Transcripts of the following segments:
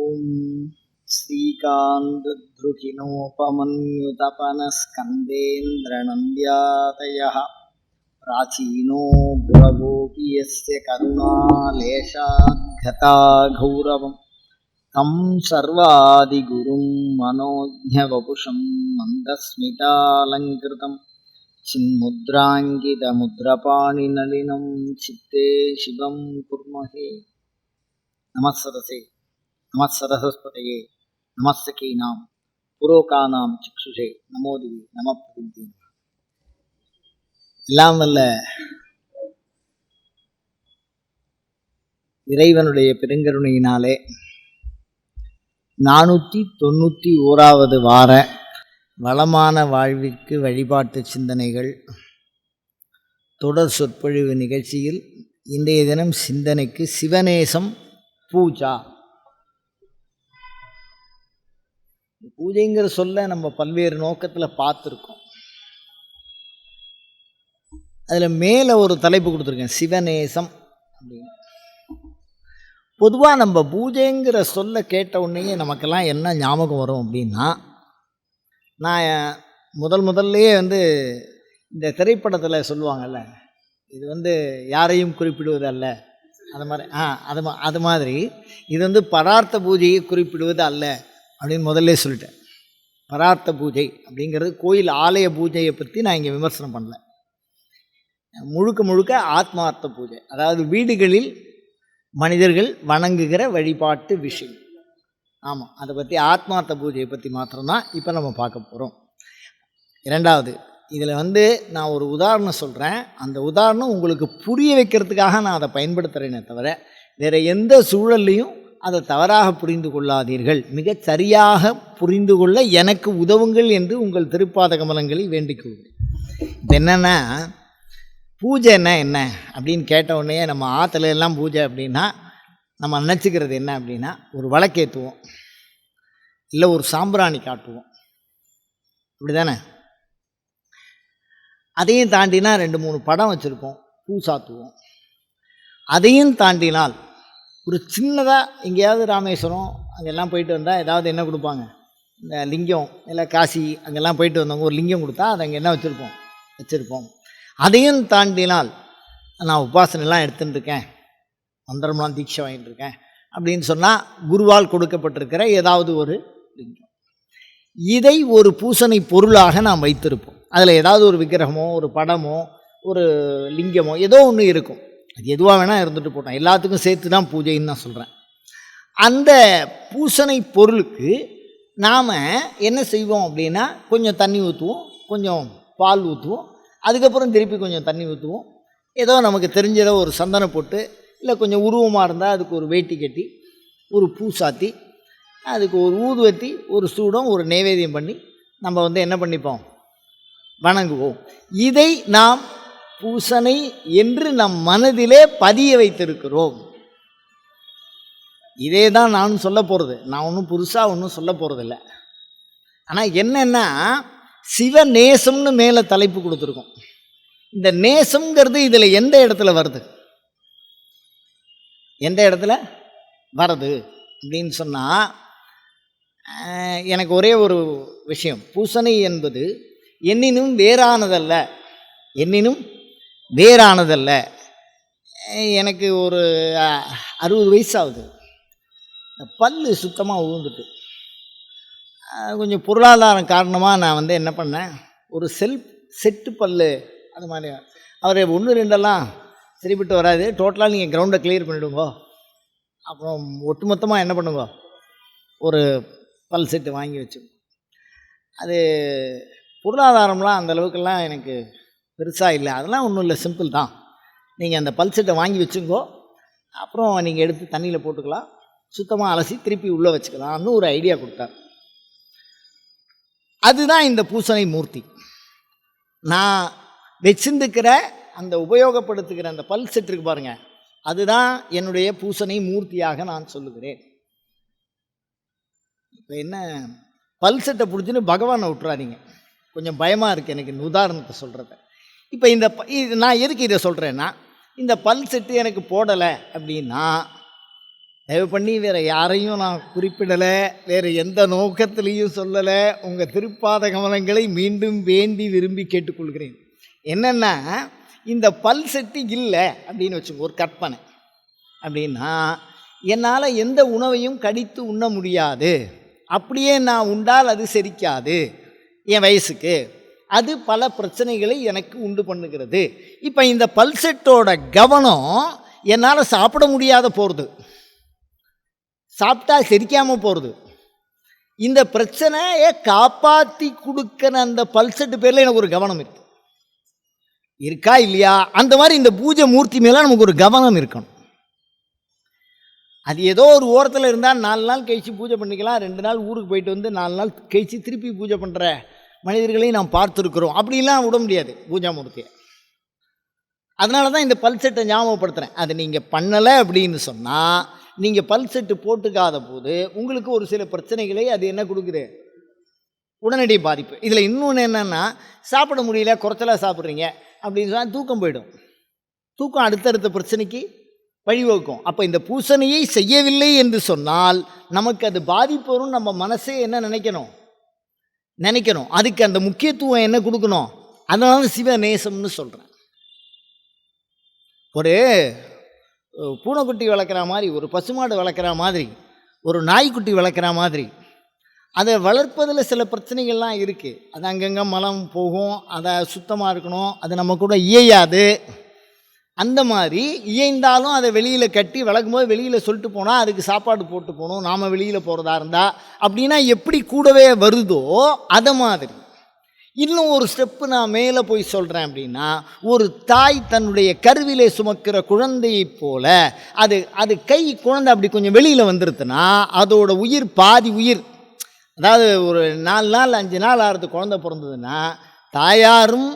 ॐ श्रीकान्तद्रुहिणोपमन्युतपनस्कन्देन्द्रनन्द्यादयः प्राचीनो भुवगोपि यस्य करुणालेशाद्गता गौरवं तं सर्वादिगुरुं मनोज्ञवपुषं मन्दस्मितालङ्कृतं चिन्मुद्राङ्कितमुद्रपाणिनलिनं चित्ते शिवं कुर्महे। நமஸ்ஸரசே நமஸ்ஸரஸ்வதயே நமஸ்ஸகீனாம் புரோகானாம் சிக்ஷுஷே நமோதிவி நமப்பிருந்தி. எல்லாம் வல்ல இறைவனுடைய பெருங்கருணையினாலே 491வது வார வளமான வாழ்விற்கு வழிபாட்டு சிந்தனைகள் தொடர் சொற்பொழிவு நிகழ்ச்சியில் இன்றைய தினம் சிந்தனைக்கு சிவநேசம் பூஜா. பூஜைங்கிற சொல்ல நம்ம பல்வேறு நோக்கத்தில் பார்த்துருக்கோம். அதில் மேலே ஒரு தலைப்பு கொடுத்துருக்கேன், சிவநேசம் அப்படின்னு. பொதுவாக நம்ம பூஜைங்கிற சொல்ல கேட்ட உடனேயே நமக்கெல்லாம் என்ன ஞாபகம் வரும் அப்படின்னா, நான் முதல்லையே இந்த திரைப்படத்தில் சொல்லுவாங்கள்ல, இது யாரையும் குறிப்பிடுவது அல்ல, அது மாதிரி இது பரார்த்த பூஜையை குறிப்பிடுவது அல்ல அப்படின்னு முதல்ல சொல்லிட்டேன். பரார்த்த பூஜை அப்படிங்கிறது கோயில் ஆலய பூஜையை பற்றி நான் இங்கே விமர்சனம் பண்ணல. முழுக்க ஆத்மார்த்த பூஜை, அதாவது வீடுகளில் மனிதர்கள் வணங்குகிற வழிபாட்டு விஷயம். ஆமாம், அதை பற்றி ஆத்மார்த்த பூஜையை பற்றி மாத்திரம்தான் இப்போ நம்ம பார்க்க போகிறோம். இரண்டாவது, இதில் நான் ஒரு உதாரணம் சொல்கிறேன். அந்த உதாரணம் உங்களுக்கு புரிய வைக்கிறதுக்காக நான் அதை பயன்படுத்துகிறேனே தவிர வேறு எந்த சூழல்லையும் அதை தவறாக புரிந்து கொள்ளாதீர்கள். மிகச் சரியாக புரிந்து கொள்ள எனக்கு உதவுங்கள் என்று உங்கள் திருப்பாத கமலங்களில் வேண்டிக் கொள்கிறேன். இப்போ என்னென்னா, பூஜைன்னா என்ன அப்படின்னு கேட்ட உடனே நம்ம ஆற்றுல எல்லாம் பூஜை அப்படின்னா நம்ம நினச்சிக்கிறது என்ன அப்படின்னா, ஒரு விளக்கேற்றுவோம், இல்லை ஒரு சாம்பிராணி காட்டுவோம், இப்படி தானே. அதையும் தாண்டினா 2-3 படம் வச்சுருப்போம், பூ சாத்துவோம். அதையும் தாண்டினால் ஒரு சின்னதாக எங்கேயாவது ராமேஸ்வரம் அங்கெல்லாம் போயிட்டு வந்தால் ஏதாவது என்ன கொடுப்பாங்க, இந்த லிங்கம், இல்லை காசி அங்கெல்லாம் போயிட்டு வந்தவங்க ஒரு லிங்கம் கொடுத்தா அதை அங்கே என்ன வச்சுருப்போம். அதையும் தாண்டினால் நான் உபாசனைலாம் எடுத்துட்டுருக்கேன், மந்திரம்லாம் தீட்சை வாங்கிட்டு இருக்கேன் அப்படின்னு சொன்னால் குருவால் கொடுக்கப்பட்டிருக்கிற ஏதாவது ஒரு லிங்கம், இதை ஒரு பூசனை பொருளாக நாம் வைத்திருப்போம். அதில் ஏதாவது ஒரு விக்கிரகமோ ஒரு படமோ ஒரு லிங்கமோ ஏதோ ஒன்று இருக்கும். அது எதுவாக வேணால் இருந்துட்டு போட்டோம், எல்லாத்துக்கும் சேர்த்து தான் பூஜைன்னு நான் சொல்கிறேன். அந்த பூசனை பொருளுக்கு நாம் என்ன செய்வோம் அப்படின்னா, கொஞ்சம் தண்ணி ஊற்றுவோம், கொஞ்சம் பால் ஊற்றுவோம், அதுக்கப்புறம் திருப்பி கொஞ்சம் தண்ணி ஊற்றுவோம், ஏதோ நமக்கு தெரிஞ்சதோ ஒரு சந்தனம் போட்டு, இல்லை கொஞ்சம் உருவமாக இருந்தால் அதுக்கு ஒரு வேட்டி கட்டி, ஒரு பூ சாத்தி, அதுக்கு ஒரு ஊதுவத்தி, ஒரு சூடம், ஒரு நைவேத்தியம் பண்ணி நம்ம என்ன பண்ணிப்போம், வணங்குவோம். இதை நாம் பூசனை என்று நம் மனதிலே பதிய வைத்திருக்கிறோம். இதே தான் நானும் சொல்ல போகிறது. நான் ஒன்றும் புதுசாக ஒன்றும் சொல்ல போகிறதில்ல. ஆனால் என்னென்னா, சிவநேசம்னு மேலே தலைப்பு கொடுத்துருக்கோம். இந்த நேசம்ங்கிறது இதில் எந்த இடத்துல வருது அப்படின்னு சொன்னால், எனக்கு ஒரே ஒரு விஷயம், பூசனை என்பது எண்ணினும் வேறானதல்ல. எனக்கு ஒரு 60 வயசாகுது, பல்லு சுத்தமாக உழுந்துட்டு, கொஞ்சம் பொருளாதாரம் காரணமாக நான் என்ன பண்ணேன், ஒரு செட்டு பல்லு அது மாதிரி, அவர் 1-2 சரிப்பட்டு வராது, டோட்டலாக நீங்கள் கிரவுண்டை கிளியர் பண்ணிவிடுங்க, அப்புறம் ஒட்டுமொத்தமாக என்ன பண்ணுங்க, ஒரு பல் செட்டு வாங்கி வச்சு. அது பொருளாதாரம்லாம் அந்தளவுக்கெல்லாம் எனக்கு பெருசாக இல்லை, அதெல்லாம் ஒன்றும் இல்லை, சிம்பிள் தான். நீங்கள் அந்த பல் செட்டை வாங்கி வச்சுங்கோ, அப்புறம் நீங்கள் எடுத்து தண்ணியில் போட்டுக்கலாம், சுத்தமாக அலசி திருப்பி உள்ளே வச்சுக்கலாம்னு ஒரு ஐடியா கொடுத்தார். அதுதான் இந்த பூசனை மூர்த்தி. நான் வச்சிருந்துக்கிற அந்த உபயோகப்படுத்துகிற அந்த பல் செட் இருக்கு பாருங்கள், அதுதான் என்னுடைய பூசனை மூர்த்தியாக நான் சொல்லுகிறேன். இப்போ என்ன, பல் செட்டை பிடிச்சின்னு பகவானை விட்டுறாதீங்க, கொஞ்சம் பயமாக இருக்குது எனக்கு இந்த உதாரணத்தை சொல்கிறத. இப்போ நான் எதுக்கு இதை சொல்கிறேன்னா, இந்த பல் செட்டு எனக்கு போடலை அப்படின்னா தயவு பண்ணி வேறு யாரையும் நான் குறிப்பிடலை, வேறு எந்த நோக்கத்திலையும் சொல்லலை. உங்கள் திருப்பாத கமலங்களை மீண்டும் வேண்டி விரும்பி கேட்டுக்கொள்கிறேன். என்னென்னா, இந்த பல் செட்டு இல்லை அப்படின்னு வச்சுக்கோ, ஒரு கற்பனை அப்படின்னா, என்னால் எந்த உணவையும் கடித்து உண்ண முடியாது, அப்படியே நான் உண்டால் அது செரிக்காது என் வயசுக்கு, அது பல பிரச்சனைகளை எனக்கு உண்டு பண்ணுகிறது. இப்போ இந்த பல்செட்டோட கவனம் என்னால் சாப்பிட முடியாத போகிறது, சாப்பிட்டா செரிக்காமல் போகிறது. இந்த பிரச்சனையை காப்பாற்றி கொடுக்குற அந்த பல்செட்டு பேரில் எனக்கு ஒரு கவனம் இருக்கு, இருக்கா இல்லையா? அந்த மாதிரி இந்த பூஜை மூர்த்தி மேலே நமக்கு ஒரு கவனம் இருக்கணும். அது ஏதோ ஒரு ஓரத்தில் இருந்தால் 4 நாள் கழித்து பூஜை பண்ணிக்கலாம், 2 நாள் ஊருக்கு போயிட்டு வந்து 4 நாள் கழித்து திருப்பி பூஜை பண்ணுற மனிதர்களையும் நாம் பார்த்துருக்குறோம். அப்படிலாம் விட முடியாது பூஜா மூர்த்தியை. அதனால தான் இந்த பல்செட்டை ஞாபகப்படுத்துகிறேன். அது நீங்கள் பண்ணலை அப்படின்னு சொன்னால், நீங்கள் பல்செட்டு போட்டுக்காத போது உங்களுக்கு ஒரு சில பிரச்சனைகளை அது என்ன கொடுக்குது, உடனடி பாதிப்பு. இதில் இன்னொன்று என்னென்னா, சாப்பிட முடியல, குறைச்சலாக சாப்பிட்றீங்க அப்படின்னு சொன்னால் தூக்கம் போயிடும். தூக்கம் அடுத்தடுத்த பிரச்சனைக்கு வழிவகுக்கும். அப்போ இந்த பூசணையை செய்யவில்லை என்று சொன்னால் நமக்கு அது பாதிப்பு வரும். நம்ம மனசே என்ன நினைக்கணும், அதுக்கு அந்த முக்கியத்துவம் என்ன கொடுக்கணும். அதனால சிவநேசம்னு சொல்கிறேன். ஒரு பூனைக்குட்டி வளர்க்குற மாதிரி, ஒரு பசுமாடு வளர்க்குற மாதிரி, ஒரு நாய்க்குட்டி வளர்க்குற மாதிரி, அதை வளர்ப்பதில் சில பிரச்சனைகள்லாம் இருக்குது. அது அங்கங்கே மலம் போகும், அதை சுத்தமாக இருக்கணும், அது நம்ம கூட இயையாது. அந்த மாதிரி இயைந்தாலும் அதை வெளியில் கட்டி வளர்க்கும்போது வெளியில் சொல்லிட்டு போனால் அதுக்கு சாப்பாடு போட்டு போகணும், நாம் வெளியில் போகிறதா இருந்தால். அப்படின்னா எப்படி கூடவே வருதோ அதை மாதிரி இன்னும் ஒரு ஸ்டெப்பு நான் மேலே போய் சொல்கிறேன். அப்படின்னா, ஒரு தாய் தன்னுடைய கருவிலே சுமக்கிற குழந்தையைப் போல அது கை குழந்தை அப்படி கொஞ்சம் வெளியில் வந்துருதுன்னா அதோட உயிர் பாதி உயிர். அதாவது ஒரு 4 நாள் 5 நாள் ஆகிறது குழந்தை பிறந்ததுன்னா, தாயாரும்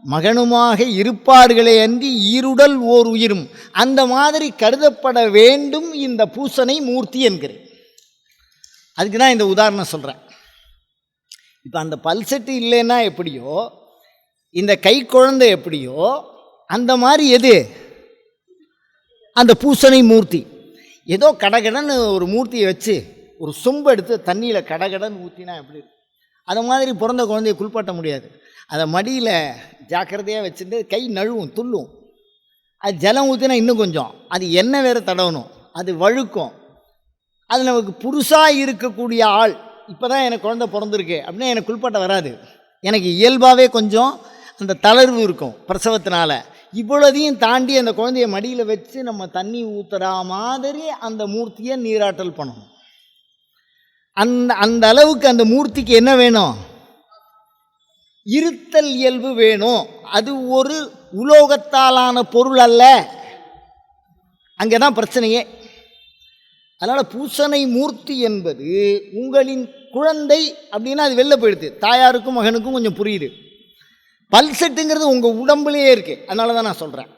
மகனுமாக இருப்பார்களே அன்றி ஈருடல் ஓர் உயிரும், அந்த மாதிரி கருதப்பட வேண்டும் இந்த பூசனை மூர்த்தி என்கிறேன். அதுக்கு தான் இந்த உதாரணம் சொல்கிறேன். இப்போ அந்த பல்செட்டு இல்லைன்னா எப்படியோ, இந்த கை குழந்தை எப்படியோ, அந்த மாதிரி எது அந்த பூசனை மூர்த்தி. ஏதோ கடகடன்னு ஒரு மூர்த்தியை வச்சு ஒரு சொம்பு எடுத்து தண்ணியில் கடகடன்னு ஊற்றினா எப்படி இருக்கும், அது மாதிரி பிறந்த குழந்தைய குளிப்பாட்ட முடியாது. அதை மடியில் ஜாக்கிரதையாக வச்சுட்டு கை நழுவும், துள்ளும். அது ஜலம் ஊற்றினா இன்னும் கொஞ்சம், அது எண்ணெய் வேறு தடவணும், அது வழுக்கும். அது நமக்கு புதுசாக இருக்கக்கூடிய ஆள், இப்போ தான் எனக்கு குழந்தை பிறந்திருக்கு அப்படின்னா எனக்கு குளிப்பாட்ட வராது. எனக்கு இயல்பாகவே கொஞ்சம் அந்த தளர்வு இருக்கும் பிரசவத்தினால. இவ்வளோதையும் தாண்டி அந்த குழந்தைய மடியில் வச்சு நம்ம தண்ணி ஊற்றுறா மாதிரி அந்த மூர்த்தியை நீராட்டல் பண்ணணும். அந்த அளவுக்கு அந்த மூர்த்திக்கு என்ன வேணும், இருத்தல் இயல்பு வேணும். அது ஒரு உலோகத்தாலான பொருள் அல்ல, அங்கே தான் பிரச்சனையே. அதனால் பூசனை மூர்த்தி என்பது உங்களின் குழந்தை அப்படின்னா அது வெளில போயிடுது. தாயாருக்கும் மகனுக்கும் கொஞ்சம் புரியுது. பல்செட்டுங்கிறது உங்கள் உடம்புலேயே இருக்குது. அதனால தான் நான் சொல்கிறேன்,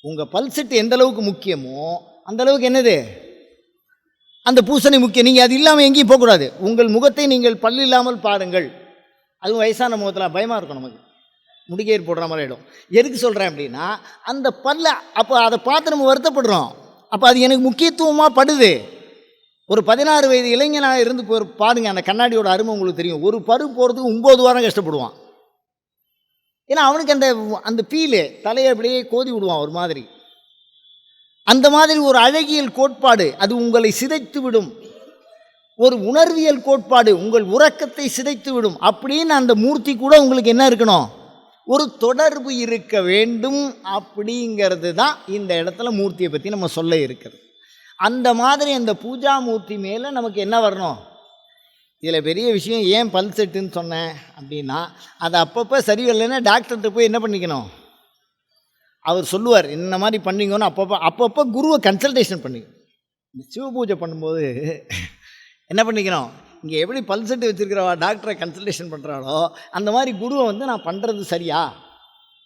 உங்கள் பல்செட்டு எந்த அளவுக்கு முக்கியமோ அந்த அளவுக்கு என்னது அந்த பூசனை முக்கியம். நீங்கள் அது இல்லாமல் எங்கேயும் போகக்கூடாது. உங்கள் முகத்தை நீங்கள் பல் இல்லாமல் பாருங்கள். அதுவும் வயசான முகத்தில் பயமாக இருக்கும், நமக்கு முடிக்கேறி போடுற மாதிரி ஆகிடும். எதுக்கு சொல்கிறேன் அப்படின்னா, அந்த பல்லை அப்போ அதை பார்த்து நம்ம வருத்தப்படுறோம். அப்போ அது எனக்கு முக்கியத்துவமாக படுது. ஒரு 16 வயது இளைஞனாக இருந்து பாருங்கள், அந்த கண்ணாடியோட அருமை உங்களுக்கு தெரியும். ஒரு பரு போகிறதுக்கு 9 வாரம் கஷ்டப்படுவான். ஏன்னா அவனுக்கு அந்த ஃபீலு தலையை அப்படியே கோதி விடுவான் ஒரு மாதிரி. அந்த மாதிரி ஒரு அழகியல் கோட்பாடு அது உங்களை சிதைத்து விடும். ஒரு உணர்வியல் கோட்பாடு உங்கள் உறக்கத்தை சிதைத்து விடும். அப்படின்னு அந்த மூர்த்தி கூட உங்களுக்கு என்ன இருக்கணும், ஒரு தொடர்பு இருக்க வேண்டும். அப்படிங்கிறது தான் இந்த இடத்துல மூர்த்தியை பற்றி நம்ம சொல்ல இருக்கிறது. அந்த மாதிரி அந்த பூஜா மூர்த்தி மேலே நமக்கு என்ன வரணும். இதில் பெரிய விஷயம், ஏன் பல் செட்டுன்னு சொன்னேன் அப்படின்னா, அது அப்பப்போ சரி வரலைன்னா டாக்டர்கிட்ட போய் என்ன பண்ணிக்கணும், அவர் சொல்லுவார் இந்த மாதிரி பண்ணிங்கன்னு. அப்பப்போ குருவை கன்சல்டேஷன் பண்ணிக்கணும். இந்த சிவ பூஜை பண்ணும்போது என்ன பண்ணிக்கணும், இங்கே எப்படி பல் செட்டு வச்சுருக்கிறவா டாக்டரை கன்சல்டேஷன் பண்ணுறாளோ அந்த மாதிரி குருவை நான் பண்ணுறது சரியா,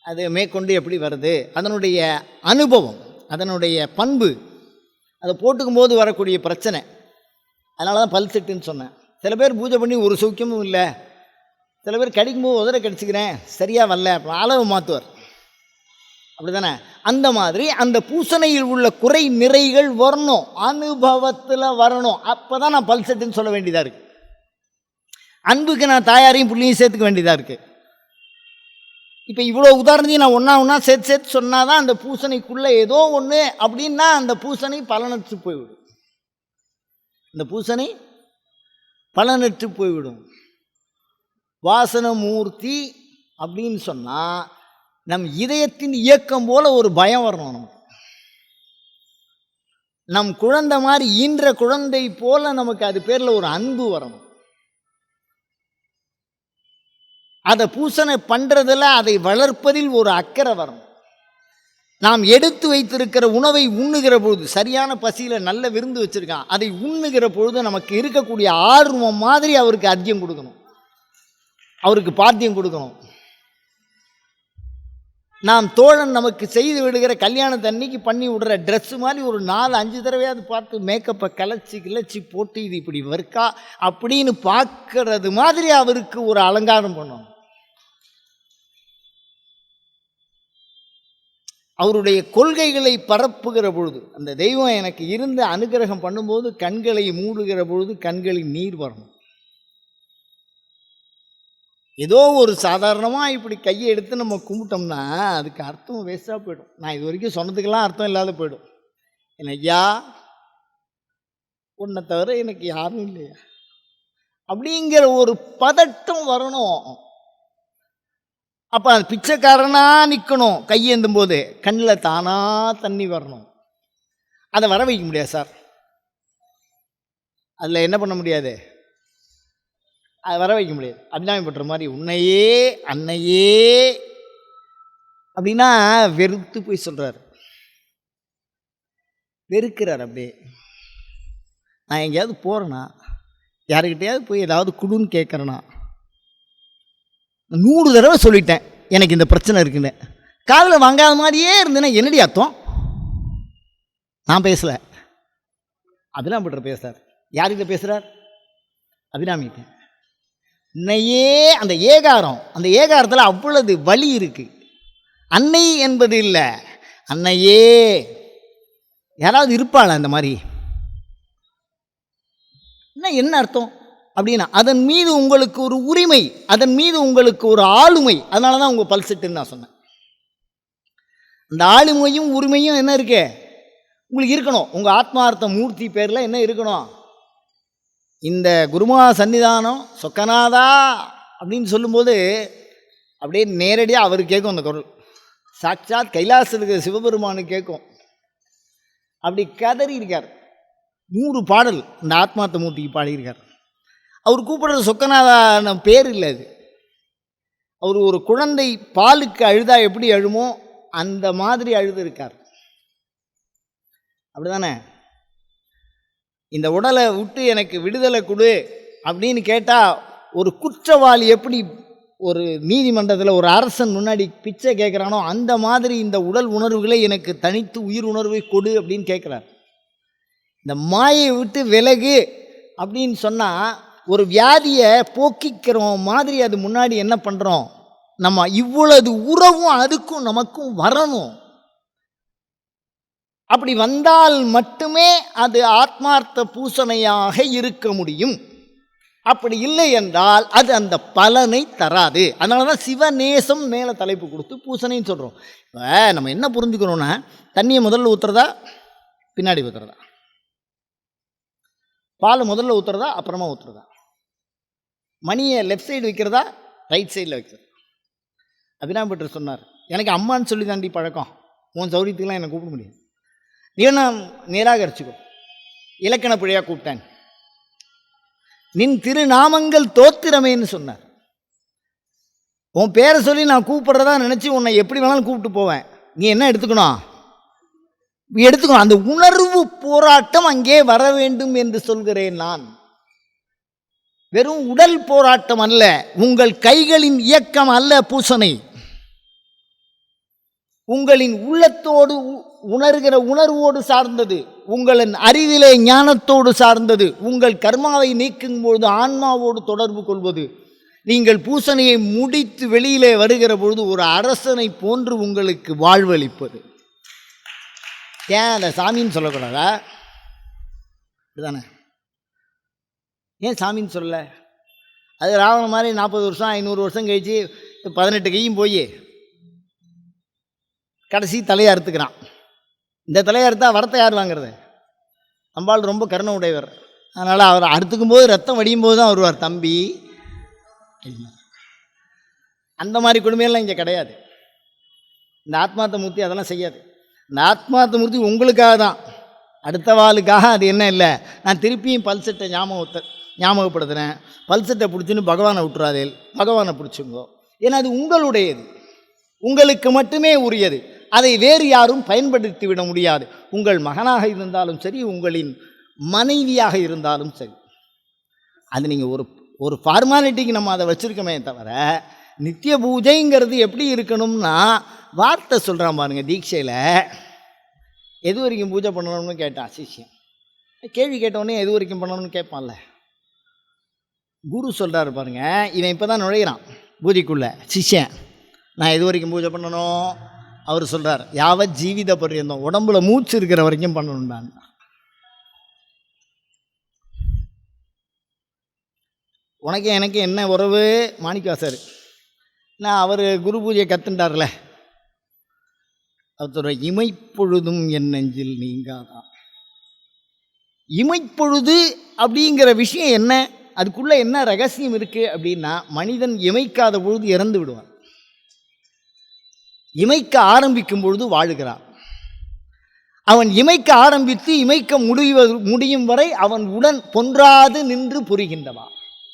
அது மேற்கொண்டு எப்படி வருது, அதனுடைய அனுபவம், அதனுடைய பண்பு, அதை போட்டுக்கும்போது வரக்கூடிய பிரச்சனை. அதனால தான் பல் செட்டுன்னு சொன்னேன். சில பேர் பூஜை பண்ணி ஒரு சௌக்கியமும் இல்லை, சில பேர் கடிக்கும்போது உதற கடிச்சிக்கிறேன் சரியாக வரல, அப்புறம் அளவு மாற்றுவார். அப்படிதானே? அந்த மாதிரி அந்த பூசணையில் உள்ள குறை நிறைகள் வரணும், அனுபவத்தில் வரணும். அப்போ தான் நான் பல்செட்டுன்னு சொல்ல வேண்டியதாக இருக்குது. அன்புக்கு நான் தாயாரையும் புள்ளியும் சேர்த்துக்க வேண்டியதாக இருக்குது. இப்போ இவ்வளோ உதாரணத்தையும் நான் ஒன்றா சேர்த்து சொன்னால் தான் அந்த பூசணைக்குள்ளே ஏதோ ஒன்று அப்படின்னா அந்த பூசணை பலனற்று போய்விடும். இந்த பூசணை பலனற்று போய்விடும். வாசனமூர்த்தி அப்படின்னு சொன்னால் நம் இதயத்தின் இயக்கம் போல ஒரு பயம் வரணும். நமக்கு நம் குழந்தை மாதிரி ஈன்ற குழந்தை போல நமக்கு அது பேரில் ஒரு அன்பு வரணும். அதை பூசணை பண்ணுறதில் அதை வளர்ப்பதில் ஒரு அக்கறை வரணும். நாம் எடுத்து வைத்திருக்கிற உணவை உண்ணுகிற பொழுது, சரியான பசியில் நல்ல விருந்து வச்சுருக்கான், அதை உண்ணுகிற பொழுது நமக்கு இருக்கக்கூடிய ஆர்வம் மாதிரி அவருக்கு அத்தியம் கொடுக்கணும், அவருக்கு பாத்தியம் கொடுக்கணும். நாம் தோழன் நமக்கு செய்து விடுகிற கல்யாணத்தன்னைக்கு பண்ணி விடுற ட்ரெஸ்ஸு மாதிரி ஒரு 4-5 தடவையாவது பார்த்து மேக்கப்பை கிளச்சி போட்டு இது இப்படி இருக்கா அப்படின்னு பார்க்கறது மாதிரி அவருக்கு ஒரு அலங்காரம் பண்ணணும். அவருடைய கொள்கைகளை பரப்புகிற பொழுது, அந்த தெய்வம் எனக்கு இருந்து அனுகிரகம் பண்ணும்போது கண்களை மூடுகிற பொழுது கண்களில் நீர் வரணும். ஏதோ ஒரு சாதாரணமாக இப்படி கையை எடுத்து நம்ம கும்பிட்டோம்னா அதுக்கு அர்த்தம் வேஸ்ட்டாக போயிடும். நான் இது வரைக்கும் சொன்னதுக்கெல்லாம் அர்த்தம் இல்லாத போயிடும். என்ன ஐயா, உன்னை தவிர எனக்கு யாரும் இல்லையா அப்படிங்கிற ஒரு பதட்டம் வரணும். அப்போ அது பிச்சைக்காரனாக நிற்கணும். கையேந்தும் போது கண்ணில் தானாக தண்ணி வரணும். அதை வர வைக்க முடியாது சார். அதில் என்ன பண்ண முடியாது, அதை வர வைக்க முடியாது. அபிராமி பட்டுற மாதிரி உன்னையே அன்னையே அப்படின்னா வெறுத்து போய் சொல்கிறார், வெறுக்கிறார். அப்படியே நான் எங்கேயாவது போகிறேன்னா, யாருக்கிட்டையாவது போய் ஏதாவது குடுன்னு கேட்குறேன்னா, 100 தடவை சொல்லிட்டேன் எனக்கு இந்த பிரச்சனை இருக்குன்னு, காதில் வாங்காத மாதிரியே இருந்தேன்னா என்னடி அர்த்தம்? நான் பேசலை, அபிராமி பட்டர் பேசுகிறார். யார்கிட்ட பேசுகிறார்? அபிராமிகிட்ட. உன்னையே அந்த ஏகாரம், அந்த ஏகாரத்தில் அவ்வளவு வலி இருக்குது. அன்னை என்பது இல்லை, அன்னையே. யாராவது இருப்பாளா இந்த மாதிரி? என்ன அர்த்தம் அப்படின்னா, அதன் மீது உங்களுக்கு ஒரு உரிமை, அதன் மீது உங்களுக்கு ஒரு ஆளுமை. அதனால தான் உங்கள் பல்செட்டுன்னு நான் சொன்னேன். அந்த ஆளுமையும் உரிமையும் என்ன இருக்கு உங்களுக்கு இருக்கணும். உங்கள் ஆத்மார்த்த மூர்த்தி பேரில் என்ன இருக்கணும்? இந்த குருமா சன்னிதானம் சொக்கநாதா அப்படின்னு சொல்லும்போது அப்படியே நேரடியாக அவர் கேட்கும். அந்த குரல் சாட்சாத் கைலாசத்தில் இருக்கிற சிவபெருமானு கேட்கும். அப்படி கதறி இருக்கார். 100 பாடல் இந்த ஆத்மார்த்த மூர்த்திக்கு பாடியிருக்கார். அவர் கூப்பிடுறது சொக்கநாதான பேர் இல்லை, அது அவர் ஒரு குழந்தை பாலுக்கு அழுதா எப்படி அழுமோ அந்த மாதிரி அழுது இருக்கார். அப்படிதானே? இந்த உடலை விட்டு எனக்கு விடுதலை கொடு அப்படின்னு கேட்டால் ஒரு குற்றவாளி எப்படி ஒரு நீதிமன்றத்தில் ஒரு அரசன் முன்னாடி பிச்சை கேட்குறானோ அந்த மாதிரி இந்த உடல் உணர்வுகளை எனக்கு தனித்து உயிர் உணர்வை கொடு அப்படின்னு கேட்குறார். இந்த மாயை விட்டு விலகு அப்படின்னு சொன்னால் ஒரு வியாதியை போக்கிக்கிறோம் மாதிரி அது முன்னாடி என்ன பண்ணுறோம், நம்ம இவ்வளவு உறவும் அதுக்கும் நமக்கும் வரணும். அப்படி வந்தால் மட்டுமே அது ஆத்மார்த்த பூசணையாக இருக்க முடியும். அப்படி இல்லை என்றால் அது அந்த பலனை தராது. அதனால தான் சிவநேசம் மேலே தலைப்பு கொடுத்து பூசணைன்னு சொல்கிறோம். இப்போ நம்ம என்ன புரிஞ்சுக்கணும்னா, தண்ணியை முதல்ல ஊற்றுறதா பின்னாடி ஊற்றுறதா, பால் முதல்ல ஊற்றுறதா அப்புறமா ஊற்றுறதா, மணியை லெஃப்ட் சைடு வைக்கிறதா ரைட் சைடில் வைக்கிறதா? அபிராமி பட்டர் சொன்னார், எனக்கு அம்மான்னு சொல்லி தாண்டி பழக்கம், உன் சௌரியத்துக்கெலாம் என்னை கூப்பிட முடியாது, நீ நான் நிராகரிச்சுக்கோ, இலக்கண பிழையாக கூப்பிட்டேன், நின் திருநாமங்கள் தோத்திரமேன்னு சொன்னார். உன் பேரை சொல்லி நான் கூப்பிட்றதா நினச்சி உன்னை எப்படி வேணாலும் கூப்பிட்டு போவேன், நீ என்ன எடுத்துக்கணும், அந்த உணர்வு போராட்டம் அங்கே வர வேண்டும் என்று சொல்கிறேன். நான் வெறும் உடல் போராட்டம் அல்ல, உங்கள் கைகளின் இயக்கம் அல்ல பூசணை, உங்களின் உள்ளத்தோடு உணர்கிற உணர்வோடு சார்ந்தது, உங்களின் அறிவிலே ஞானத்தோடு சார்ந்தது, உங்கள் கர்மாவை நீக்கும் பொழுது ஆன்மாவோடு தொடர்பு கொள்வது, நீங்கள் பூசணையை முடித்து வெளியிலே வருகிற பொழுது ஒரு அரசனை போன்று உங்களுக்கு வாழ்வளிப்பது. ஏன் அந்த சாமின்னு சொல்லக்கூடாதா? இதுதானே, ஏன் சாமின்னு சொல்லலை? அது ராவண மாதிரி 40 வருஷம் 500 வருஷம் கழிச்சு 18 கையும் போய் கடைசி தலையை அறுத்துக்கிறான். இந்த தலையை அறுத்தா வரத்தை யார் வாங்கிறது? அம்பாள் ரொம்ப கருணை உடையவர். அதனால் அவர் அறுத்துக்கும் போது ரத்தம் வடியும் போது தான் வருவார், தம்பி. அந்த மாதிரி கொடுமையெல்லாம் இங்கே கிடையாது. இந்த ஆத்மார்த்த மூர்த்தி அதெல்லாம் செய்யாது. இந்த ஆத்மார்த்த மூர்த்தி உங்களுக்காக தான், அடுத்த வாளுக்காக அது என்ன இல்லை. நான் திருப்பியும் பல்செட்டை ஞாபகப்படுத்துகிறேன். பல்செட்டை பிடிச்சின்னு பகவானை விட்டுறாதே, பகவானை பிடிச்சுங்கோ. ஏன்னா அது உங்களுடையது, உங்களுக்கு மட்டுமே உரியது. அதை வேறு யாரும் பயன்படுத்தி விட முடியாது. உங்கள் மகனாக இருந்தாலும் சரி, உங்களின் மனைவியாக இருந்தாலும் சரி. அது நீங்கள் ஒரு ஃபார்மாலிட்டிக்கு நம்ம அதை வச்சுருக்கோமே தவிர, நித்திய பூஜைங்கிறது எப்படி இருக்கணும்னா, வார்த்தை சொல்கிறான் பாருங்க. தீட்சையில் எது வரைக்கும் பூஜை பண்ணணும்னு கேட்டான் சிஷ்யன். கேள்வி கேட்டவுடனே எது வரைக்கும் பண்ணணும்னு கேட்பான்ல. குரு சொல்கிறாரு பாருங்க, இவன் இப்போ தான் நுழைகிறான் பூஜைக்குள்ளே. சிஷ்யன், நான் எது வரைக்கும் பூஜை பண்ணணும்? அவர் சொல்கிறார், யாவத் ஜீவித பர்யந்தம், உடம்புல மூச்சு இருக்கிற வரைக்கும் பண்ணணும்டான். உனக்கு எனக்கு என்ன உறவு? மாணிக்கவாசர் நான் அவர் குரு பூஜையை கற்றுண்டார்ல, அவரோட இமைப்பொழுதும் என் நெஞ்சில் நீங்காதான். இமைப்பொழுது அப்படிங்கிற விஷயம் என்ன? அதுக்குள்ளே என்ன ரகசியம் இருக்குது அப்படின்னா, மனிதன் இமைக்காத பொழுது இறந்து விடுவான், இமைக்க ஆரம்பிக்கும் பொழுது வாழுகிறான். அவன் இமைக்க ஆரம்பித்து இமைக்க முடியும் வரை அவன் உடன் பொன்றாது நின்று புரிகின்றவா.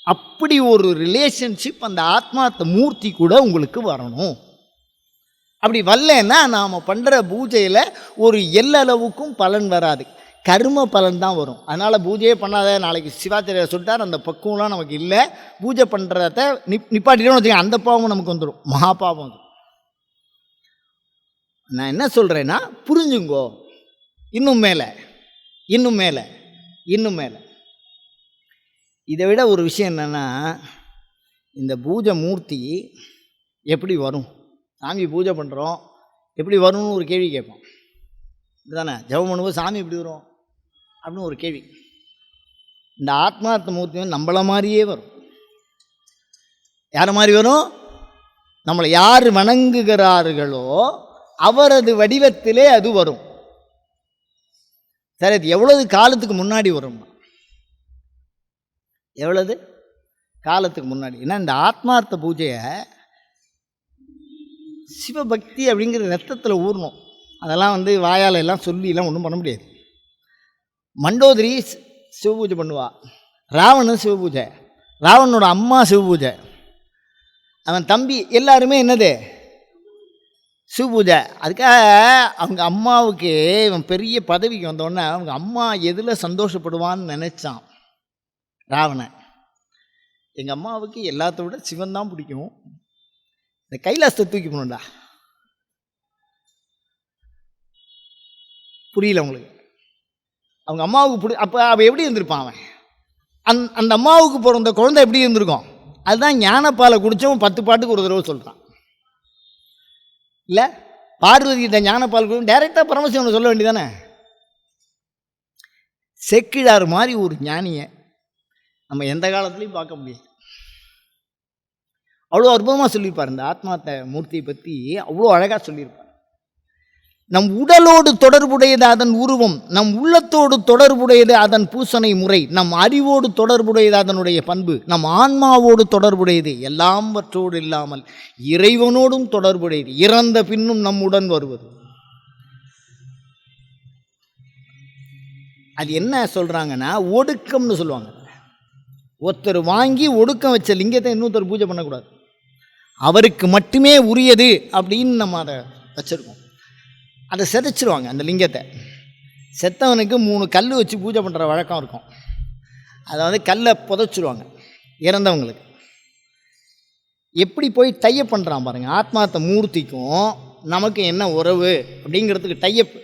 அப்படி ஒரு ரிலேஷன்ஷிப் அந்த ஆத்மார்த்த மூர்த்தி கூட உங்களுக்கு வரணும். அப்படி வரலன்னா நாம் பண்ணுற பூஜையில் ஒரு எல்லளவுக்கும் பலன் வராது, கர்ம பலன் தான் வரும். அதனால் பூஜையே பண்ணாத, நாளைக்கு சிவாச்சாரியார் சொல்லிட்டார், அந்த பக்குவம்லாம் நமக்கு இல்லை, பூஜை பண்ணுறத நிப்பாட்டிட்டோம்னு வச்சுக்கோங்க, அந்த பாவம் நமக்கு வந்துடும், மகா பாவம் வந்துடும். நான் என்ன சொல்கிறேன்னா, புரிஞ்சுங்கோ. இன்னும் மேலே இன்னும் மேலே இன்னும் மேலே. இதை விட ஒரு விஷயம் என்னென்னா, இந்த பூஜை மூர்த்தி எப்படி வரும்? சாமி பூஜை பண்ணுறோம், எப்படி வரும்னு ஒரு கேள்வி கேட்போம். இதுதானே, ஜெபம் பண்ணும்போது சாமி எப்படி வரும் அப்படின்னு ஒரு கேள்வி. இந்த ஆத்மார்த்த மூர்த்தி நம்மளை மாதிரியே வரும். யாரை மாதிரி வரும்? நம்மளை யார் வணங்குகிறார்களோ அவரது வடிவத்திலே அது வரும். சரி, அது எவ்வளவு காலத்துக்கு முன்னாடி வரும்? எவ்வளவு காலத்துக்கு முன்னாடி? ஏன்னா இந்த ஆத்மார்த்த பூஜையை சிவபக்தி அப்படிங்கிற ரத்தத்தில் ஊறணும். அதெல்லாம் வாயால் எல்லாம் சொல்லிலாம் ஒன்றும் பண்ண முடியாது. மண்டோதரி சிவபூஜை பண்ணுவா, ராவணன் சிவபூஜை, ராவணனோட அம்மா சிவபூஜை, அவன் தம்பி எல்லாருமே என்னது சிவபூஜை. அதுக்காக அவங்க அம்மாவுக்கு இவன் பெரிய பதவிக்கு வந்தோடனே அவங்க அம்மா எதில் சந்தோஷப்படுவான்னு நினச்சான் ராவணன். எங்கள் அம்மாவுக்கு எல்லாத்த விட சிவன் தான் பிடிக்கும், இந்த கைலாசத்தை தூக்கி போகணும்டா. புரியல உங்களுக்கு? அவங்க அம்மாவுக்கு அப்போ அவன் எப்படி இருந்திருப்பான்? அவன் அந்த அம்மாவுக்கு பிறந்த குழந்தை எப்படி இருந்திருக்கும்? அதுதான் ஞானப்பாலை குடித்தவன் 10 பாட்டுக்கு ஒரு தடவை சொல்கிறான். இல்லை, பார்வதிகிட்ட ஞானப்பால் குடி டைரெக்டாக பரமசிவனை சொல்ல வேண்டியதானே? செக்கிழார் மாதிரி ஒரு ஞானியை நம்ம எந்த காலத்துலையும் பார்க்க முடியாது. அவ்வளோ அற்புதமாக சொல்லியிருப்பார். இந்த ஆத்மார்த்த மூர்த்தியை பற்றி அவ்வளோ அழகாக சொல்லியிருப்பார். நம் உடலோடு தொடர்புடையது அதன் உருவம், நம் உள்ளத்தோடு தொடர்புடையது அதன் பூசனை முறை, நம் அறிவோடு தொடர்புடையது அதனுடைய பண்பு, நம் ஆன்மாவோடு தொடர்புடையது எல்லாவற்றோடு இல்லாமல் இறைவனோடும் தொடர்புடையது, இறந்த பின்னும் நம்முடன் வருவது. அது என்ன சொல்கிறாங்கன்னா, ஒடுக்கம்னு சொல்லுவாங்க. ஒருத்தர் வாங்கி ஒடுக்கம் வச்ச லிங்கத்தை இன்னொருத்தர் பூஜை பண்ணக்கூடாது, அவருக்கு மட்டுமே உரியது அப்படின்னு நம்ம அதை வச்சுருக்கோம். அதை செதைச்சிருவாங்க அந்த லிங்கத்தை. செத்தவனுக்கு 3 கல் வச்சு பூஜை பண்ணுற வழக்கம் இருக்கும். அதாவது கல்லை புதைச்சிருவாங்க இறந்தவங்களுக்கு. எப்படி போய் டையப் பண்ணுறான் பாருங்கள், ஆத்மார்த்த மூர்த்திக்கும் நமக்கு என்ன உறவு அப்படிங்கிறதுக்கு டையப்.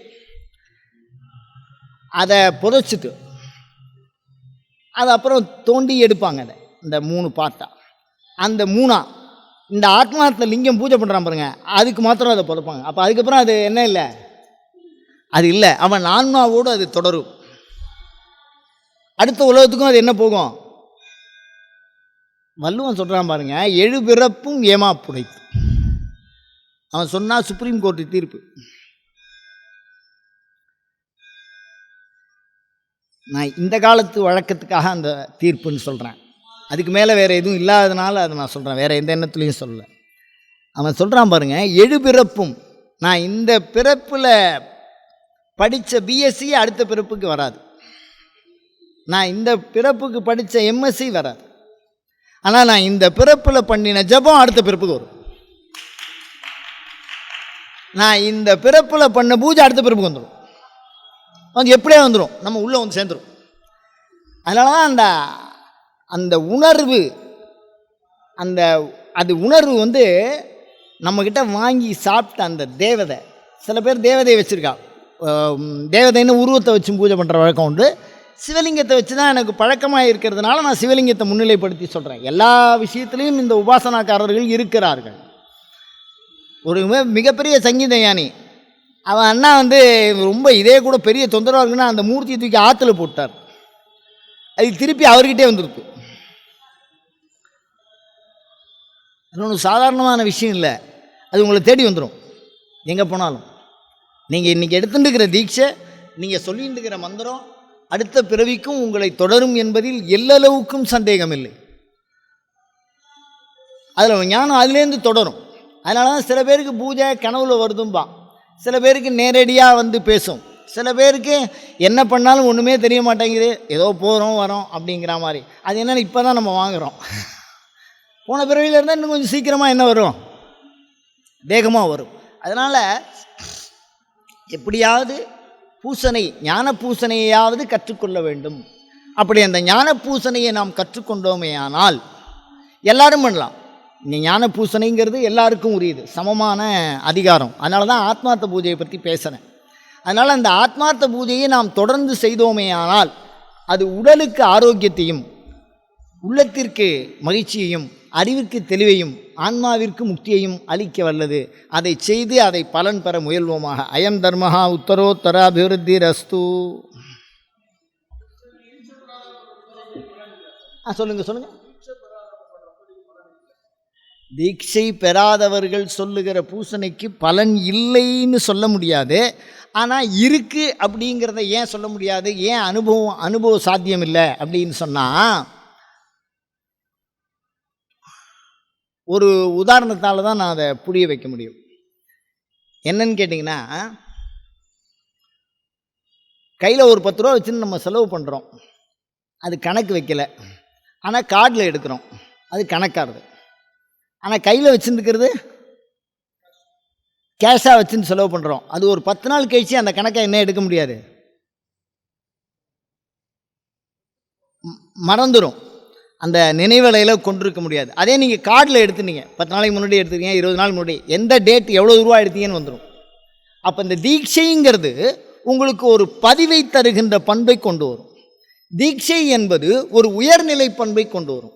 அதை புதைச்சிட்டு அது அப்புறம் தோண்டி எடுப்பாங்க. அதை இந்த 3 பார்ட்டாக அந்த மூணா இந்த ஆத்மார்த்த லிங்கம் பூஜை பண்ணுறான் பாருங்க, அதுக்கு மாத்திரம் அதை புதைப்பாங்க. அப்போ அதுக்கப்புறம் அது என்ன இல்லை, அது இல்லை. அவன் ஆன்மாவோடு அது தொடரும். அடுத்த உலகத்துக்கும் அது என்ன போகும்? வள்ளுவன் சொல்கிறான் பாருங்க, 7 பிறப்பும் ஏமா புடைத்து. அவன் சொன்னால் சுப்ரீம் கோர்ட்டு தீர்ப்பு. நான் இந்த காலத்து வழக்கத்துக்காக அந்த தீர்ப்புன்னு சொல்கிறேன். அதுக்கு மேலே வேறு எதுவும் இல்லாததுனால அதை நான் சொல்கிறேன், வேறு எந்த எண்ணத்துலையும் சொல்லலை. அவன் சொல்கிறான் பாருங்க, 7 பிறப்பும். நான் இந்த பிறப்பில் படித்த பிஎஸ்சி அடுத்த பிறப்புக்கு வராது, நான் இந்த பிறப்புக்கு படித்த எம்எஸ்சி வராது, ஆனால் நான் இந்த பிறப்பில் பண்ணின ஜபம் அடுத்த பிறப்புக்கு வரும், நான் இந்த பிறப்பில் பண்ண பூஜை அடுத்த பிறப்புக்கு வந்துடும். அது எப்படியே வந்துடும், நம்ம உள்ளே வந்து சேர்ந்துடும். அதனால தான் அந்த அந்த உணர்வு, அந்த அது உணர்வு வந்து நம்மக்கிட்ட வாங்கி சாப்பிட்ட அந்த தேவதை. சில பேர் தேவதையை வச்சுருக்கா, தேவதைன்னு உருவத்தை வச்சு பூஜை பண்ணுற வழக்கம் உண்டு. சிவலிங்கத்தை வச்சு தான் எனக்கு பழக்கமாக இருக்கிறதுனால நான் சிவலிங்கத்தை முன்னிலைப்படுத்தி சொல்கிறேன். எல்லா விஷயத்துலேயும் இந்த உபாசனாக்காரர்கள் இருக்கிறார்கள். ஒரு மிகப்பெரிய சங்கீத ஞானி, அவன் அண்ணா வந்து ரொம்ப இதே கூட பெரிய தொந்தரவாக இருக்குன்னா அந்த மூர்த்தியை தூக்கி ஆற்றுல போட்டார், அது திருப்பி அவர்கிட்டே வந்துருக்கு. அது ஒன்றும் சாதாரணமான விஷயம் இல்லை, அது உங்களை தேடி வந்துடும் எங்கே போனாலும். நீங்கள் இன்றைக்கி எடுத்துட்டு இருக்கிற தீட்சை, நீங்கள் சொல்லிட்டு இருக்கிற மந்திரம் அடுத்த பிறவிக்கும் உங்களை தொடரும் என்பதில் எல்லளவுக்கும் சந்தேகம் இல்லை. அதில் ஞானம் அதுலேருந்து தொடரும். அதனால தான் சில பேருக்கு பூஜை கனவுல வருதும்பா, சில பேருக்கு நேரடியாக வந்து பேசும், சில பேருக்கு என்ன பண்ணாலும் ஒன்றுமே தெரிய மாட்டேங்குது, ஏதோ போகிறோம் வரோம் அப்படிங்கிற மாதிரி. அது என்னென்னு இப்போ தான் நம்ம வாங்குகிறோம். போன பிறவியில் இருந்தால் இன்னும் கொஞ்சம் சீக்கிரமாக என்ன வரும், வேகமாக வரும். அதனால் எப்படியாவது பூசனை, ஞான பூசனையாவது கற்றுக்கொள்ள வேண்டும். அப்படி அந்த ஞான பூசனையை நாம் கற்றுக்கொண்டோமே ஆனால் எல்லாரும் பண்ணலாம். இந்த ஞான பூசனைங்கிறது எல்லாருக்கும் உரியது, சமமான அதிகாரம். அதனால தான் ஆத்மார்த்த பூஜையை பற்றி பேசுகிறேன். அதனால் அந்த ஆத்மார்த்த பூஜையை நாம் தொடர்ந்து செய்தோமே ஆனால் அது உடலுக்கு ஆரோக்கியத்தையும், உள்ளத்திற்கு மகிழ்ச்சியையும், அறிவிற்கு தெளிவையும், ஆன்மாவிற்கு முக்தியையும் அளிக்க வல்லது. அதை செய்து அதை பலன் பெற முயல்வோமாக. அயம் தர்மஹா உத்தரோத்தர அபிவிருத்தி ரஸ்து. சொல்லுங்கள். தீட்சை பெறாதவர்கள் சொல்லுகிற பூசணைக்கு பலன் இல்லைன்னு சொல்ல முடியாது, ஆனால் இருக்குது அப்படிங்கிறத ஏன் சொல்ல முடியாது, ஏன் அனுபவம் சாத்தியம் இல்லை அப்படின்னு சொன்னால், ஒரு உதாரணத்தால் தான் நான் அதை புரிய வைக்க முடியும். என்னன்னு கேட்டிங்கன்னா, கையில் ஒரு 10 ரூபா வச்சுன்னு நம்ம செலவு பண்ணுறோம், அது கணக்கு வைக்கலை, ஆனால் கார்டில் எடுக்கிறோம், அது கணக்காகுது. ஆனால் கையில் வச்சுருக்கிறது கேஷாக வச்சுன்னு செலவு பண்ணுறோம், அது ஒரு 10 நாள் கழிச்சு அந்த கணக்கை என்ன எடுக்க முடியாது, மறந்துடும், அந்த நினைவலையில் கொண்டிருக்க முடியாது. அதே நீங்கள் கார்டில் எடுத்துனீங்க, 10 நாளைக்கு முன்னாடி எடுத்துக்கீங்க, 20 நாள் முன்னாடி, எந்த டேட் எவ்வளோ ரூபா எடுத்தீங்கன்னு வந்துடும். அப்போ இந்த தீட்சைங்கிறது உங்களுக்கு ஒரு பதிவை தருகின்ற பண்பை கொண்டு வரும். தீட்சை என்பது ஒரு உயர்நிலை பண்பை கொண்டு வரும்.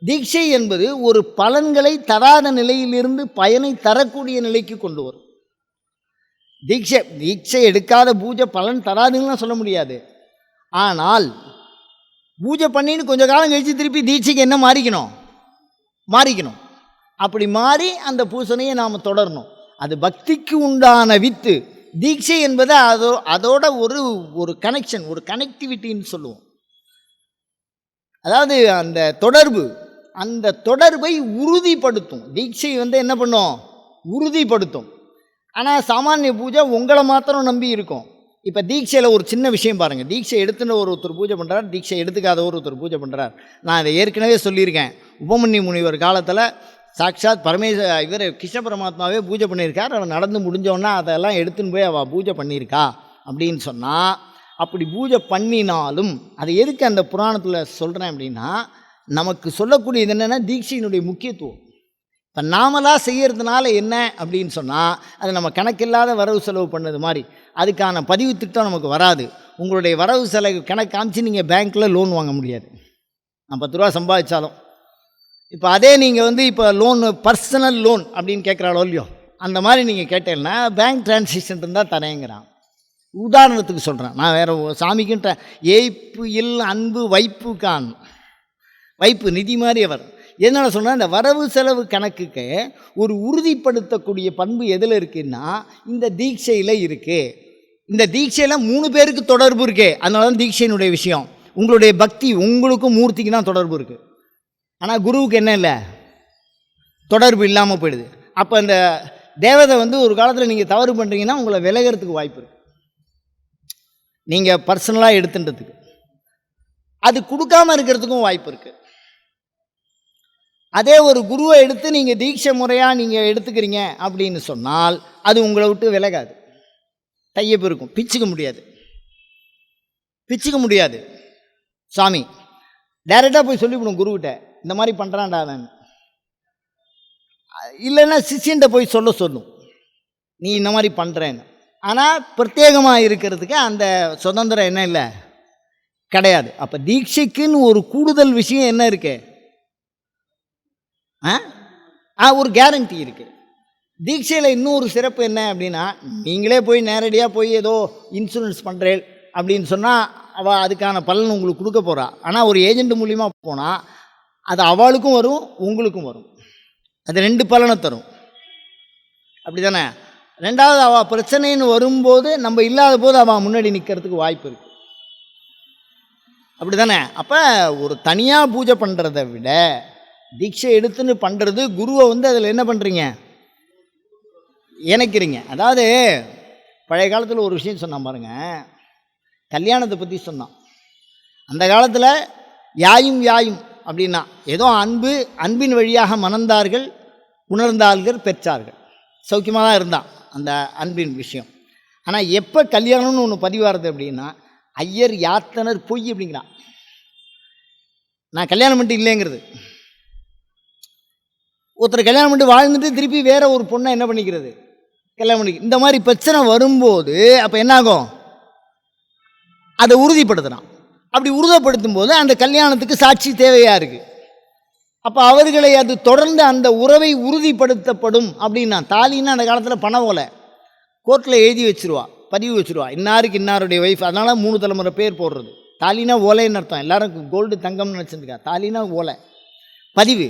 தீட்சை என்பது ஒரு பலன்களை தராத நிலையிலிருந்து பயனை தரக்கூடிய நிலைக்கு கொண்டு வரும். தீட்சை எடுக்காத பூஜை பலன் தராதுன்னு சொல்ல முடியாது. ஆனால் பூஜை பண்ணின்னு கொஞ்சம் காலம் கழித்து திருப்பி தீட்சைக்கு என்ன மாறிக்கணும். அப்படி மாறி அந்த பூசணையை நாம் தொடரணும். அது பக்திக்கு உண்டான வித்து. தீட்சை என்பது அதோட ஒரு கனெக்ஷன், ஒரு கனெக்டிவிட்டின்னு சொல்லுவோம். அதாவது அந்த தொடர்பை உறுதிப்படுத்தும். தீட்சை என்ன பண்ணும், உறுதிப்படுத்தும். ஆனால் சாமானிய பூஜை உங்களை மாத்திரம் நம்பி இருக்கும். இப்போ தீட்சையில் ஒரு சின்ன விஷயம் பாருங்கள். தீட்சை எடுத்துன்னு ஒருத்தர் பூஜை பண்ணுறார், தீட்சை எடுத்துக்காத ஒருத்தர் பூஜை பண்ணுறார். நான் அதை ஏற்கனவே சொல்லியிருக்கேன். உபமன்யு முனிவர் காலத்தில் சாட்சாத் இவர் கிருஷ்ண பரமாத்மாவே பூஜை பண்ணியிருக்கார். அவன் நடந்து முடிஞ்சோன்னா அதெல்லாம் எடுத்துன்னு போய் அவள் பூஜை பண்ணியிருக்கா அப்படின்னு சொன்னால், அப்படி பூஜை பண்ணினாலும் அதை எதுக்கு அந்த புராணத்தில் சொல்கிறேன் அப்படின்னா, நமக்கு சொல்லக்கூடியது என்னென்னா தீட்சையினுடைய முக்கியத்துவம். இப்போ நாமளாக செய்கிறதுனால என்ன அப்படின்னு சொன்னால், அது நம்ம கணக்கில்லாத வரவு செலவு பண்ணது மாதிரி, அதுக்கான பதிவு திட்டம் நமக்கு வராது. உங்களுடைய வரவு செலவு கணக்கு காமிச்சு நீங்கள் பேங்க்கில் லோன் வாங்க முடியாது. நான் 10 ரூபா சம்பாதிச்சாலும் இப்போ அதே நீங்கள் வந்து இப்போ லோன் பர்சனல் லோன் அப்படின்னு கேட்குறாளோ இல்லையோ, அந்த மாதிரி நீங்கள் கேட்டேன்னா பேங்க் டிரான்சாக்ஷன் இருந்தால் தரேங்கிறான். உதாரணத்துக்கு சொல்கிறேன், நான் வேறு சாமிக்குன்ற ஏய்ப்பு இல் அன்பு வைப்பு கான், வைப்பு நிதி மாதிரி அவர் என்ன சொன்னால், இந்த வரவு செலவு கணக்குக்கு ஒரு உறுதிப்படுத்தக்கூடிய பண்பு எதில் இருக்குன்னா இந்த தீட்சையில் இருக்குது. இந்த தீட்சையில் 3 பேருக்கு தொடர்பு இருக்குது. அதனால தான் தீட்சையினுடைய விஷயம். உங்களுடைய பக்தி உங்களுக்கும் மூர்த்திக்கு தான் தொடர்பு இருக்குது. ஆனால் குருவுக்கு என்ன இல்லை, தொடர்பு இல்லாமல் போயிடுது. அப்போ இந்த தேவதை வந்து ஒரு காலத்தில் நீங்கள் தவறு பண்ணுறீங்கன்னா உங்களை விலகிறதுக்கு வாய்ப்பு இருக்குது, நீங்கள் பர்சனலாக எடுத்துன்றதுக்கு. அது கொடுக்காமல் இருக்கிறதுக்கும் வாய்ப்பு இருக்குது. அதே ஒரு குருவை எடுத்து நீங்கள் தீட்சை முறையாக நீங்கள் எடுத்துக்கிறீங்க அப்படின்னு சொன்னால் அது உங்களை விட்டு விலகாது, தையப்பு இருக்கும், பிச்சுக்க முடியாது. சாமி டைரெக்டாக போய் சொல்லிவிடும் குருக்கிட்ட, இந்த மாதிரி பண்ணுறான்டா அவன். இல்லைன்னா சிஷியன்ட்ட போய் சொல்லும், நீ இந்த மாதிரி பண்ணுறேன்னு. ஆனால் பிரத்யேகமாக இருக்கிறதுக்கு அந்த சுதந்திரம் என்ன இல்லை, கிடையாது. அப்போ தீட்சைக்குன்னு ஒரு கூடுதல் விஷயம் என்ன இருக்கு, ஒரு கேரண்டி இருக்குது. தீட்சையில் இன்னொரு சிறப்பு என்ன அப்படின்னா, நீங்களே போய் நேரடியாக போய் ஏதோ இன்சூரன்ஸ் பண்ணுறேன் அப்படின்னு சொன்னால் அவள் அதுக்கான பலன் உங்களுக்கு கொடுக்க போகிறா. ஆனால் ஒரு ஏஜெண்ட் மூலிமா போனால் அது அவளுக்கும் வரும் உங்களுக்கும் வரும், அது 2 பலனை தரும். அப்படி தானே? 2வது அவள் பிரச்சனைன்னு வரும்போது நம்ம இல்லாத போது அவள் முன்னாடி நிற்கிறதுக்கு வாய்ப்பு இருக்குது. அப்படி தானே? அப்போ ஒரு தனியாக பூஜை பண்ணுறதை விட தீட்சை எடுத்துன்னு பண்ணுறது, குருவை வந்து அதில் என்ன பண்ணுறீங்க, இணைக்கிறீங்க. அதாவது பழைய காலத்தில் ஒரு விஷயம் சொன்னான் பாருங்க, கல்யாணத்தை பற்றி சொன்னான். அந்த காலத்தில் யாயும் அப்படின்னா ஏதோ அன்பின் வழியாக மணந்தார்கள், உணர்ந்தார்கள், பெற்றார்கள், சௌக்கியமாக தான் இருந்தான் அந்த அன்பின் விஷயம். ஆனால் எப்போ கல்யாணம்னு ஒன்று பதிவாகிறது அப்படின்னா ஐயர் யாத்தனர் பொய் அப்படிங்கிறான். நான் கல்யாணம் பண்ணிட்டு இல்லைங்கிறது. ஒருத்தர் கல்யாணம் பண்ணிட்டு வாழ்ந்துட்டு திருப்பி வேற ஒரு பொண்ணை என்ன பண்ணிக்கிறது, கல்யாணம் பண்ணி. இந்த மாதிரி பிரச்சனை வரும்போது அப்போ என்னாகும், அதை உறுதிப்படுத்துகிறான். அப்படி உறுதிப்படுத்தும் போது அந்த கல்யாணத்துக்கு சாட்சி தேவையாக இருக்குது. அப்போ அவர்களை அது தொடர்ந்து அந்த உறவை உறுதிப்படுத்தப்படும் அப்படின்னா, தாலின்னா அந்த காலத்தில் பண ஓலை கோர்ட்டில் எழுதி வச்சுருவா, பதிவு வச்சுருவா, இன்னாருக்கு இன்னாருடைய ஒய்ஃப். அதனால் 3 தலைமுறை பேர் போடுறது. தாலினா ஓலைன்னு அர்த்தம். எல்லாரும் கோல்டு தங்கம்னு நினச்சிருக்கா, தாலினா ஓலை, பதிவு.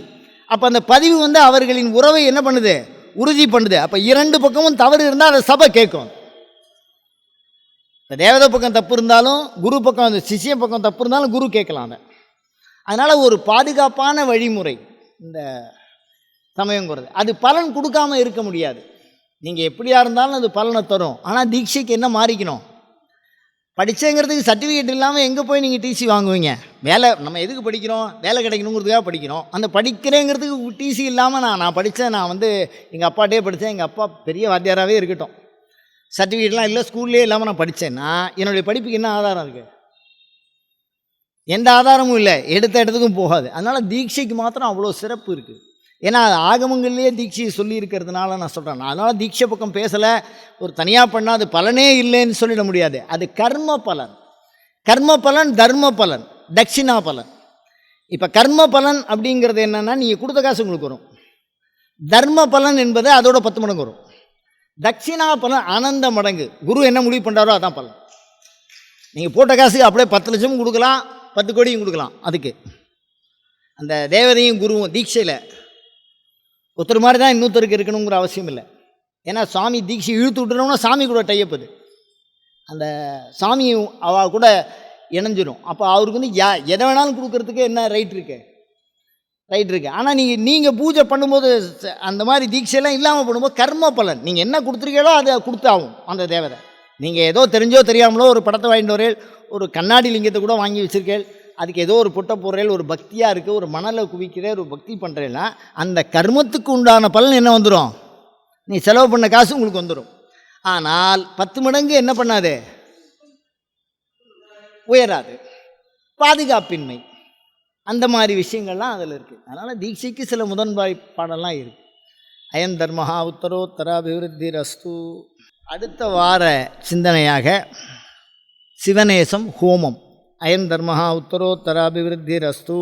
அப்போ அந்த பதிவு வந்து அவர்களின் உறவை என்ன பண்ணுது, உறுதி பண்ணுது. அப்போ 2 பக்கமும் தவறு இருந்தால் அதை சபை கேட்கும். இப்போ தேவதை பக்கம் தப்பு இருந்தாலும் குரு பக்கம், அந்த சிஷிய பக்கம் தப்பு இருந்தாலும் குரு கேட்கலாம் அதை. அதனால் ஒரு பாதுகாப்பான வழிமுறை இந்த சமயங்கிறது. அது பலன் கொடுக்காமல் இருக்க முடியாது. நீங்கள் எப்படியா இருந்தாலும் அது பலனை தரும். ஆனால் தீட்சைக்கு என்ன மாறிக்கணும், படித்தேங்கிறதுக்கு சர்டிஃபிகேட் இல்லாமல் எங்கே போய் நீங்கள் டிசி வாங்குவீங்க? வேலை நம்ம எதுக்கு படிக்கிறோம், வேலை கிடைக்கணுங்கிறதுக்காக படிக்கிறோம். அந்த படிக்கிறேங்கிறதுக்கு டிசி இல்லாமல் நான் படித்தேன், நான் வந்து எங்கள் அப்பாட்டே படித்தேன், எங்கள் அப்பா பெரிய வாத்தியாராகவே இருக்கட்டும், சர்டிஃபிகேட்லாம் இல்லை, ஸ்கூல்லே இல்லாமல் நான் படித்தேன்னா என்னுடைய படிப்புக்கு என்ன ஆதாரம் இருக்குது? எந்த ஆதாரமும் இல்லை, எடுத்த இடத்துக்கும் போகாது. அதனால் தீட்சைக்கு மாத்திரம் அவ்வளோ சிறப்பு இருக்குது. ஏன்னா ஆகமங்கள்லேயே தீட்சையை சொல்லி இருக்கிறதுனால நான் சொல்கிறேன். அதனால் தீட்சை பக்கம் பேசலை, ஒரு தனியாக பண்ணால் அது பலனே இல்லைன்னு சொல்லிட முடியாது. அது கர்ம பலன், தர்ம பலன், தட்சிணா பலன். இப்போ கர்ம பலன் அப்படிங்கிறது என்னென்னா, நீங்கள் கொடுத்த காசு உங்களுக்கு வரும். தர்ம பலன் என்பது அதோட 10 மடங்கு வரும். தட்சிணா பலன் ஆனந்த மடங்கு. குரு என்ன முடிவு பண்ணுறாரோ அதான் பலன். நீங்கள் போட்ட காசுக்கு அப்படியே 10 லட்சமும் கொடுக்கலாம், 10 கோடியும் கொடுக்கலாம். அதுக்கு அந்த தேவதையும் குருவும் தீட்சையில் ஒருத்தர் மாதிரி தான் இன்னொருத்தருக்கு இருக்கணுங்கிற அவசியம் இல்லை. ஏன்னா சாமி தீட்சை இழுத்து விட்டுறோம்னா சாமி கூட டையப்புது, அந்த சாமி அவ கூட இணைஞ்சிடும். அப்போ அவருக்கு வந்து எதை வேணாலும் கொடுக்கறதுக்கு என்ன ரைட் இருக்கு. ஆனால் நீங்கள் பூஜை பண்ணும்போது அந்த மாதிரி தீட்சையெல்லாம் இல்லாமல் பண்ணும்போது கர்ம பலன், நீங்கள் என்ன கொடுத்துருக்கீங்களோ அதை கொடுத்தாகும் அந்த தேவதை. நீங்கள் ஏதோ தெரிஞ்சோ தெரியாமலோ ஒரு படத்தை வாங்கிட்டு வரேன், ஒரு கண்ணாடி லிங்கத்தை கூட வாங்கி வச்சுருக்கேன், அதுக்கு ஏதோ ஒரு புட்டை போடுறேன், ஒரு பக்தியாக இருக்குது, ஒரு மணலை குவிக்கிறேன், ஒரு பக்தி பண்ணுறேன்னா அந்த கர்மத்துக்கு உண்டான பலன் என்ன வந்துடும், நீ செலவு பண்ண காசு உங்களுக்கு வந்துடும். ஆனால் 10 மடங்கு என்ன பண்ணாது, உயராது. பாதுகாப்பின்மை, அந்த மாதிரி விஷயங்கள்லாம் அதில் இருக்குது. அதனால் தீட்சைக்கு சில பாடலாம் இருக்குது. அயம் தர்மஹா உத்தரோத்தராபிவிருத்தி ரஸ்து. அடுத்த வார சிந்தனையாக சிவநேசம் ஹோமம். அயம் தர்மஹா உத்தரோத்தராபிவிருத்தி ரஸ்து.